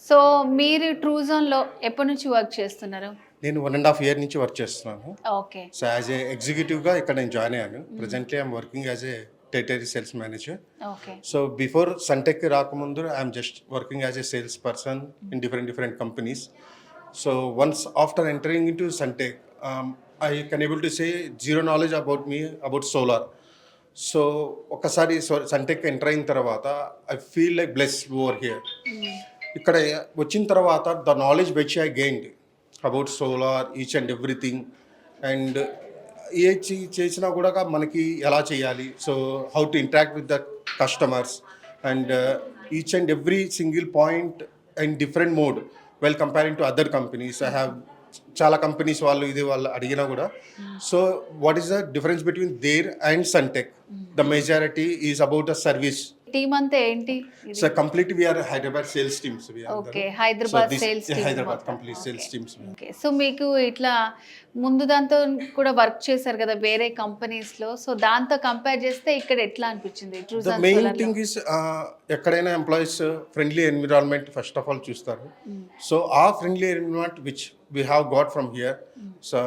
So మీరు ట్రూజోన్‌లో ఎప్పటి నుంచి వర్క్ చేస్తున్నారు? నేను 1.5 ఇయర్ నుంచి వర్క్ చేస్తున్నాను. ఓకే. సో యాజ్ ఏ ఎగ్జిక్యూటివ్‌గా ఇక్కడ నేను జాయిన్ అయ్యాను. Presently I'm working as a territory sales manager. Okay. So before Suntech రాకముందు I'm just working as a sales person in different companies. So once after entering into Suntech I can able to say zero knowledge about me about solar. So ఒక్కసారి Suntech enter అయిన తర్వాత I feel like bless over here. ఇక్కడ వచ్చిన తర్వాత the knowledge which I gained about solar each and everything and ఏ చేసినా కూడా మనకి ఎలా చేయాలి, so how to interact with the customers and each and every single point and different mode well comparing to other companies. I have చాలా companies వాళ్ళు అడిగినా కూడా. So what is the difference between their and Suntech? The majority is about the service. Team అంతా ఏంటి? So completely we are Hyderabad sales teams. We are okay. Hyderabad sales team. Hyderabad complete sales teams. Okay. So మీకు ఇట్లా ముందు దాంతో కూడా work చేశారు కదా వేరే కంపెనీస్‌లో. సో దాంతో కంపేర్ చేస్తే ఇక్కడ ఎట్లా అనిపించింది? The ట్రూజోన్ main సోలార్‌లో. thing is ఎక్కడైనా employees friendly environment first of all చూస్తారు. సో ఆ friendly environment which we have got from here. So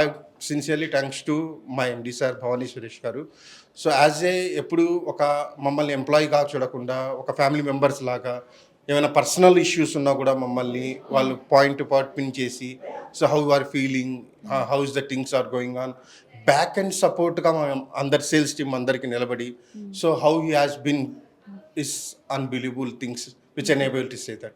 I sincerely thanks to my MD sir Bhavani Suresh గారు. సో యాజ్ ఏ ఎప్పుడు ఒక మమ్మల్ని ఎంప్లాయీగా చూడకుండా ఒక ఫ్యామిలీ మెంబర్స్ లాగా ఏమైనా పర్సనల్ ఇష్యూస్ ఉన్నా కూడా మమ్మల్ని వాళ్ళు పాయింట్ టు పాయింట్ పిన్ చేసి so how are feeling, how is the things are going on back and సపోర్ట్గా అందరి సేల్స్ టీమ్ అందరికి నిలబడి so how he has been is unbelievable things which enable to say that.